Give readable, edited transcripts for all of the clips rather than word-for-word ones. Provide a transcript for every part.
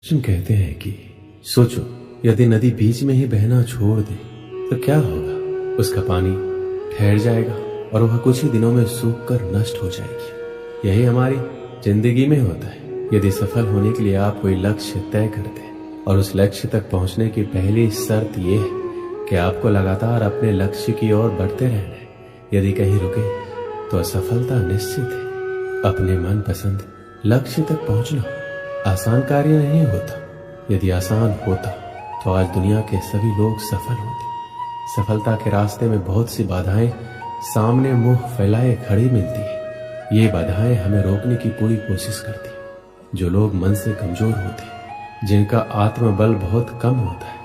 कृष्ण कहते हैं कि सोचो, यदि नदी बीच में ही बहना छोड़ दे तो क्या होगा। उसका पानी ठहर जाएगा और वह कुछ ही दिनों में सूख कर नष्ट हो जाएगी। यही हमारी जिंदगी में होता है। यदि सफल होने के लिए आप कोई लक्ष्य तय करते हैं और उस लक्ष्य तक पहुंचने की पहली शर्त यह है कि आपको लगातार अपने लक्ष्य की ओर बढ़ते रहना है। यदि कहीं रुके तो असफलता निश्चित है। अपने मनपसंद लक्ष्य तक पहुंचना आसान कार्य नहीं होता। यदि आसान होता तो आज दुनिया के सभी लोग सफल होते। सफलता के रास्ते में बहुत सी बाधाएं सामने मुंह फैलाए खड़ी मिलती है। ये बाधाएं हमें रोकने की पूरी कोशिश करती है। जो लोग मन से कमजोर होते हैं, जिनका आत्मबल बहुत कम होता है,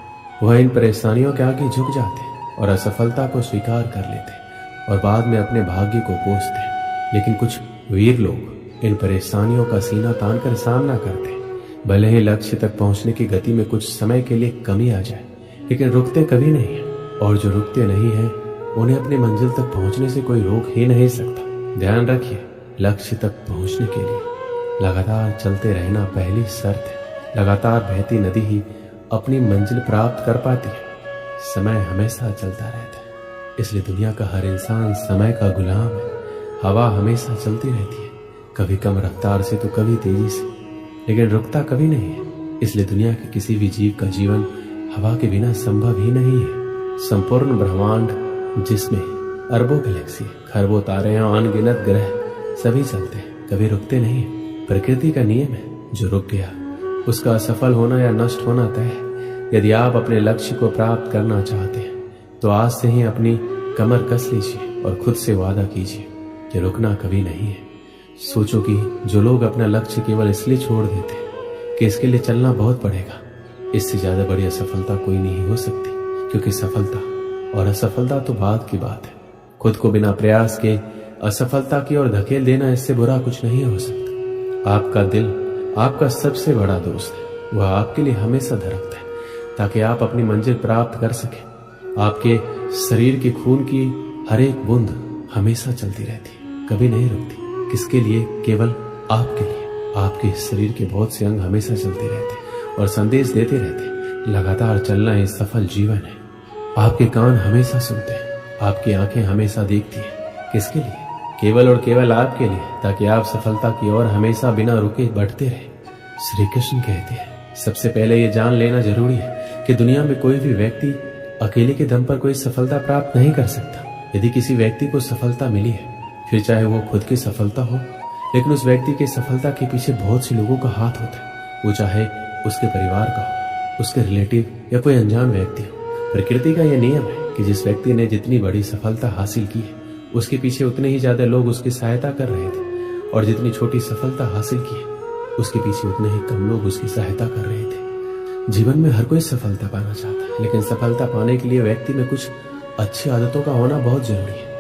वह इन परेशानियों के आगे झुक जाते हैं और असफलता को स्वीकार कर लेते हैं और बाद में अपने भाग्य को कोसते हैं। लेकिन कुछ वीर लोग इन परेशानियों का सीना तानकर सामना करते हैं। भले ही लक्ष्य तक पहुंचने की गति में कुछ समय के लिए कमी आ जाए, लेकिन रुकते कभी नहीं है। और जो रुकते नहीं है उन्हें अपनी मंजिल तक पहुंचने से कोई रोक ही नहीं सकता। ध्यान रखिए, लक्ष्य तक पहुंचने के लिए लगातार चलते रहना पहली शर्त है। लगातार बहती नदी ही अपनी मंजिल प्राप्त कर पाती है। समय हमेशा चलता रहता है, इसलिए दुनिया का हर इंसान समय का गुलाम है। हवा हमेशा चलती रहती है, कभी कम रफ्तार से तो कभी तेजी से, लेकिन रुकता कभी नहीं है। इसलिए दुनिया के किसी भी जीव का जीवन हवा के बिना संभव ही नहीं है। संपूर्ण ब्रह्मांड, जिसमें अरबों गैलेक्सी, खरबों तारे और अनगिनत ग्रह सभी चलते हैं, कभी रुकते नहीं है। प्रकृति का नियम है, जो रुक गया उसका असफल होना या नष्ट होना तय है। यदि आप अपने लक्ष्य को प्राप्त करना चाहते हैं तो आज से ही अपनी कमर कस लीजिए और खुद से वादा कीजिए कि रुकना कभी नहीं है। सोचो कि जो लोग अपना लक्ष्य केवल इसलिए छोड़ देते हैं कि इसके लिए चलना बहुत पड़ेगा, इससे ज्यादा बड़ी असफलता कोई नहीं हो सकती। क्योंकि सफलता और असफलता तो बाद की बात है। खुद को बिना प्रयास के असफलता की ओर धकेल देना, इससे बुरा कुछ नहीं हो सकता। आपका दिल आपका सबसे बड़ा दोस्त है। वह आपके लिए हमेशा धड़कता है ताकि आप अपनी मंजिल प्राप्त कर सके। आपके शरीर के खून की हर एक बूंद हमेशा चलती रहती है, कभी नहीं रुकती। किसके लिए? केवल आपके लिए। आपके शरीर के बहुत से अंग हमेशा चलते रहते और संदेश देते रहते। लगातार चलना ही सफल जीवन है। आपके कान हमेशा सुनते हैं, आपकी आंखें हमेशा देखती हैं। किसके लिए? केवल और केवल आपके लिए, ताकि आप सफलता की ओर हमेशा बिना रुके बढ़ते रहे। श्री कृष्ण कहते हैं, सबसे पहले ये जान लेना जरूरी है कि दुनिया में कोई भी व्यक्ति अकेले के दम पर कोई सफलता प्राप्त नहीं कर सकता। यदि किसी व्यक्ति को सफलता मिली है, फिर चाहे वो खुद की सफलता हो, लेकिन उस व्यक्ति की सफलता के पीछे बहुत से लोगों का हाथ होता है। वो चाहे उसके परिवार का हो, उसके रिलेटिव या कोई अनजान व्यक्ति हो। प्रकृति का यह नियम है कि जिस व्यक्ति ने जितनी बड़ी सफलता हासिल की है, उसके पीछे उतने ही ज्यादा लोग उसकी सहायता कर रहे थे, और जितनी छोटी सफलता हासिल की है, उसके पीछे उतने ही कम लोग उसकी सहायता कर रहे थे। जीवन में हर कोई सफलता पाना चाहता है, लेकिन सफलता पाने के लिए व्यक्ति में कुछ अच्छी आदतों का होना बहुत जरूरी है।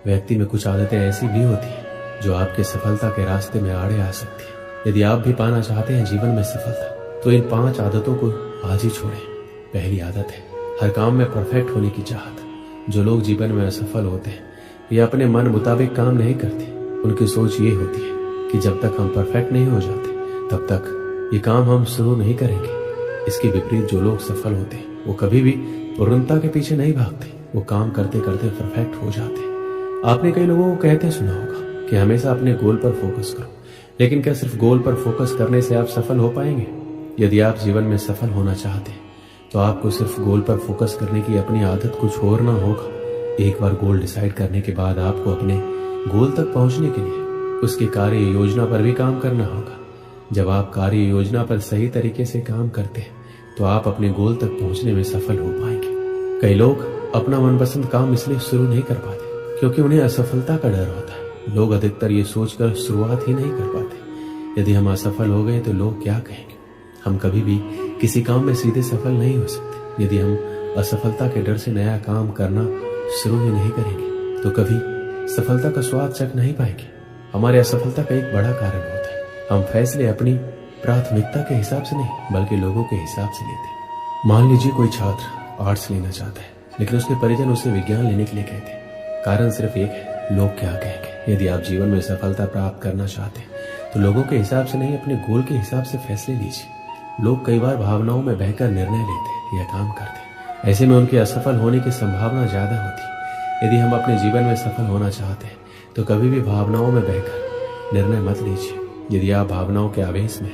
व्यक्ति में कुछ आदतें ऐसी भी होती हैं जो आपके सफलता के रास्ते में आड़े आ सकती है। यदि आप भी पाना चाहते हैं जीवन में सफलता, तो इन 5 आदतों को आज ही छोड़ें। पहली आदत है हर काम में परफेक्ट होने की चाहत। जो लोग जीवन में असफल होते हैं या अपने मन मुताबिक काम नहीं करते, उनकी सोच ये होती है कि जब तक हम परफेक्ट नहीं हो जाते तब तक ये काम हम शुरू नहीं करेंगे। इसके विपरीत जो लोग सफल होते हैं वो कभी भी पूर्णता के पीछे नहीं भागते, वो काम करते करते परफेक्ट हो जाते हैं। आपने कई लोगों को कहते सुना होगा कि हमेशा अपने गोल पर फोकस करो, लेकिन क्या सिर्फ गोल पर फोकस करने से आप सफल हो पाएंगे? यदि आप जीवन में सफल होना चाहते हैं तो आपको सिर्फ गोल पर फोकस करने की अपनी आदत को छोड़ना होगा। एक बार गोल डिसाइड करने के बाद आपको अपने गोल तक पहुंचने के लिए उसकी कार्य योजना पर भी काम करना होगा। जब आप कार्य योजना पर सही तरीके से काम करते हैं तो आप अपने गोल तक पहुंचने में सफल हो पाएंगे। कई लोग अपना मनपसंद काम इसलिए शुरू नहीं कर पाते क्योंकि उन्हें असफलता का डर होता है। लोग अधिकतर ये सोचकर शुरुआत ही नहीं कर पाते, यदि हम असफल हो गए तो लोग क्या कहेंगे। हम कभी भी किसी काम में सीधे सफल नहीं हो सकते। यदि हम असफलता के डर से नया काम करना शुरू ही नहीं करेंगे तो कभी सफलता का स्वाद चख नहीं पाएंगे। हमारे असफलता का एक बड़ा कारण होता है हम फैसले अपनी प्राथमिकता के हिसाब से नहीं बल्कि लोगों के हिसाब से लेते हैं। मान लीजिए कोई छात्र आर्ट्स लेना चाहता है, लेकिन उसके परिजन उसे विज्ञान लेने के लिए कहते हैं। कारण सिर्फ एक है, लोग क्या कहेंगे। यदि आप जीवन में सफलता प्राप्त करना चाहते हैं तो लोगों के हिसाब से नहीं, अपने गोल के हिसाब से फैसले लीजिए। लोग कई बार भावनाओं में बहकर निर्णय लेते या काम करते। ऐसे में उनके असफल होने की संभावना ज्यादा होती। यदि हम अपने जीवन में सफल होना चाहते हैं तो कभी भी भावनाओं में बहकर निर्णय मत लीजिए। यदि आप भावनाओं के आवेश में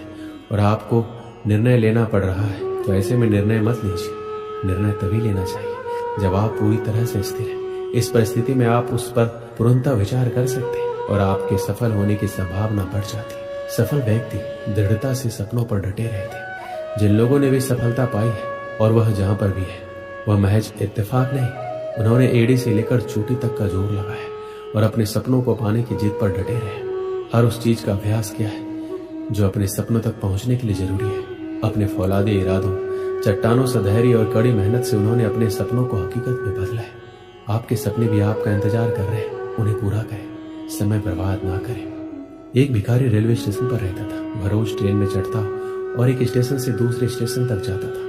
और आपको निर्णय लेना पड़ रहा है तो ऐसे में निर्णय मत लीजिए। निर्णय तभी लेना चाहिए जब आप पूरी तरह से स्थिर हैं। इस परिस्थिति में आप उस पर पूर्णतः विचार कर सकते हैं और आपके सफल होने की संभावना बढ़ जाती है। सफल व्यक्ति दृढ़ता से सपनों पर डटे रहते हैं। जिन लोगों ने भी सफलता पाई है और वह जहां पर भी है वह महज इत्तेफाक नहीं, उन्होंने एड़ी से लेकर चोटी तक का जोर लगाया और अपने सपनों को पाने की जिद पर डटे रहे। हर उस चीज का अभ्यास किया है जो अपने सपनों तक पहुंचने के लिए जरूरी है। अपने फौलादी इरादों, चट्टानों से धैर्य और कड़ी मेहनत से उन्होंने अपने सपनों को हकीकत में बदला है। आपके सपने भी आपका इंतजार कर रहे हैं, उन्हें पूरा करें, समय बर्बाद ना करें। एक भिखारी रेलवे स्टेशन पर रहता था। वह रोज ट्रेन में चढ़ता और एक स्टेशन से दूसरे स्टेशन तक जाता था।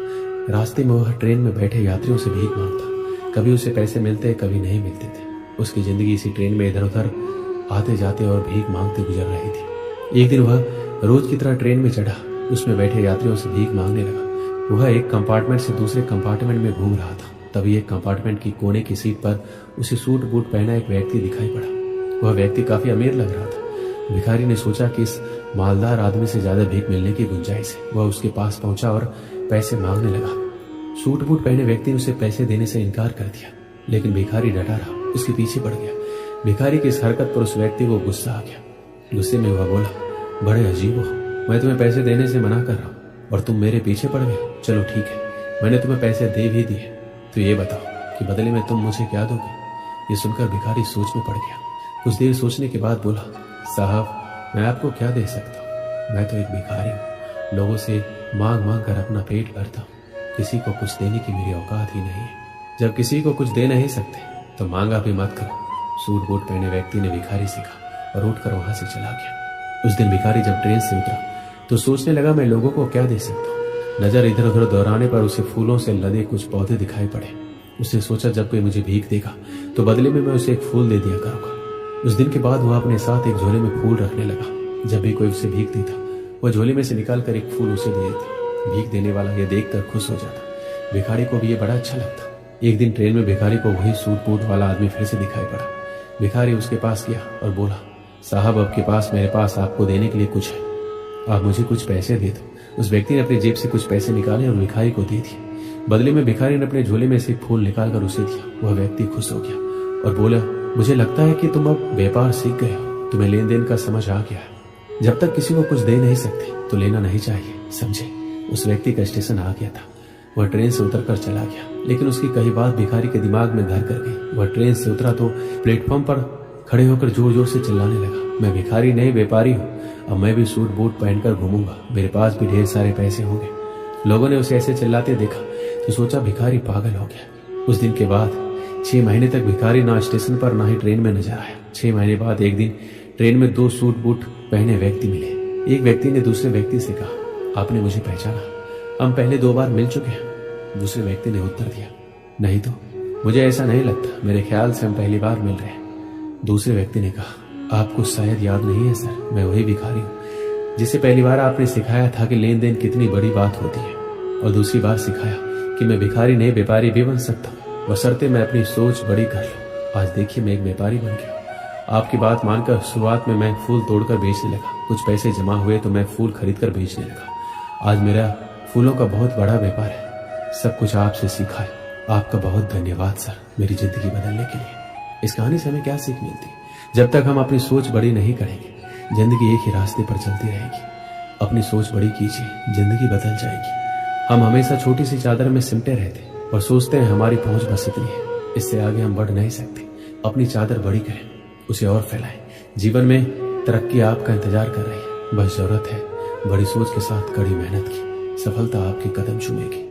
रास्ते में वह ट्रेन में बैठे यात्रियों से भीख मांगता। कभी उसे पैसे मिलते, कभी नहीं मिलते थे। उसकी जिंदगी इसी ट्रेन में इधर उधर आते जाते और भीख मांगते गुजर रही थी। एक दिन वह रोज की तरह ट्रेन में चढ़ा, उसमें बैठे यात्रियों से भीख मांगने लगा। वह एक कंपार्टमेंट से दूसरे कंपार्टमेंट में घूम रहा था। तभी एक कंपार्टमेंट की कोने की सीट पर उसे सूट बूट पहना एक व्यक्ति दिखाई पड़ा। वह व्यक्ति काफी अमीर लग रहा था। भिखारी ने सोचा कि इस मालदार आदमी से ज्यादा भीख मिलने की गुंजाइश है। वह उसके पास पहुंचा और पैसे मांगने लगा। सूट बूट पहने व्यक्ति ने उसे पैसे देने से इनकार कर दिया, लेकिन भिखारी डटा रहा, उसके पीछे पड़ गया। भिखारी की इस हरकत पर उस व्यक्ति को गुस्सा आ गया। गुस्से में वह बोला, बड़े अजीब हो, मैं तुम्हें पैसे देने से मना कर रहा हूँ और तुम मेरे पीछे पड़ गए। चलो ठीक है, मैंने तुम्हें पैसे दे भी दिए, तो ये बताओ कि बदले में तुम मुझे क्या दोगे। ये सुनकर भिखारी सोच में पड़ गया। कुछ देर सोचने के बाद बोला, साहब मैं आपको क्या दे सकता हूँ, मैं तो एक भिखारी हूँ। लोगों से मांग मांग कर अपना पेट भरता हूँ। किसी को कुछ देने की मेरी औकात ही नहीं है। जब किसी को कुछ दे नहीं सकते तो मांगा भी मत करो। सूट बूट पहने व्यक्ति ने भिखारी से कहा और उठकर वहां से चला गया। उस दिन भिखारी जब ट्रेन से उतरा तो सोचने लगा, मैं लोगों को क्या दे सकता हूँ। नजर इधर उधर दौड़ाने पर उसे फूलों से लदे कुछ पौधे दिखाई पड़े। उसने सोचा, जब कोई मुझे भीख देगा तो बदले में मैं उसे एक फूल दे दिया करूंगा। उस दिन के बाद वह अपने साथ एक झोले में फूल रखने लगा। जब भी कोई उसे भीख देता वह झोले में से निकाल कर एक फूल उसे दे देता। भीख देने वाला यह देखकर खुश हो जाता। भिखारी को भी ये बड़ा अच्छा लगता। एक दिन ट्रेन में भिखारी को वही सूट बूट वाला आदमी फिर से दिखाई पड़ा। भिखारी उसके पास गया और बोला, साहब आपके पास मेरे पास आपको देने के लिए कुछ है, आप मुझे कुछ पैसे दे दो। उस व्यक्ति ने अपनी जेब से कुछ पैसे निकाले और भिखारी को दे दिए। बदले में भिखारी ने अपने झोले में से एक फूल निकालकर उसे दिया। वह व्यक्ति खुश हो गया और बोला, मुझे लगता है कि तुम अब व्यापार सीख गए हो, तुम्हें लेन देन का समझ आ गया है। जब तक किसी को कुछ दे नहीं सकते तो लेना नहीं चाहिए, समझे। उस व्यक्ति का स्टेशन आ गया था। वह ट्रेन से उतरकर चला गया, लेकिन उसकी कई बात भिखारी के दिमाग में घर कर गई। वह ट्रेन से उतरा तो प्लेटफॉर्म पर खड़े होकर जोर जोर से चिल्लाने लगा, मैं भिखारी नहीं व्यापारी हूँ। अब मैं भी सूट बूट पहनकर घूमूंगा, मेरे पास भी ढेर सारे पैसे होंगे। लोगों ने उसे ऐसे चिल्लाते देखा तो सोचा भिखारी पागल हो गया। उस दिन के बाद 6 महीने तक भिखारी ना स्टेशन पर ना ही ट्रेन में नजर आया। 6 महीने बाद एक दिन ट्रेन में 2 सूट बूट पहने व्यक्ति मिले। एक व्यक्ति ने दूसरे व्यक्ति से कहा, आपने मुझे पहचाना? हम पहले 2 बार मिल चुके हैं। दूसरे व्यक्ति ने उत्तर दिया, नहीं तो, मुझे ऐसा नहीं लगता, मेरे ख्याल से हम पहली बार मिल रहे हैं। दूसरे व्यक्ति ने कहा, आपको शायद याद नहीं है सर, मैं वही भिखारी हूँ जिसे पहली बार आपने सिखाया था कि लेन देन कितनी बड़ी बात होती है, और दूसरी बार सिखाया कि मैं भिखारी नहीं व्यापारी भी बन सकता हूँ, बशर्ते मैं अपनी सोच बड़ी कर लूँ। आज देखिए मैं एक व्यापारी बन गया। आपकी बात मानकर शुरुआत में मैं फूल तोड़कर बेचने लगा, कुछ पैसे जमा हुए तो मैं फूल खरीद कर बेचने लगा। आज मेरा फूलों का बहुत बड़ा व्यापार है। सब कुछ आपसे सीखा है। आपका बहुत धन्यवाद सर, मेरी जिंदगी बदलने के लिए। इस कहानी से हमें क्या सीख मिलती है? जब तक हम अपनी सोच बड़ी नहीं करेंगे, जिंदगी एक ही रास्ते पर चलती रहेगी। अपनी सोच बड़ी कीजिए, जिंदगी बदल जाएगी। हम हमेशा छोटी सी चादर में सिमटे रहते और सोचते हैं हमारी पहुंच बस इतनी है, इससे आगे हम बढ़ नहीं सकते। अपनी चादर बड़ी करें, उसे और फैलाएं। जीवन में तरक्की आपका इंतजार कर रही है, बस जरूरत है बड़ी सोच के साथ कड़ी मेहनत की। सफलता आपके कदम चूमेगी।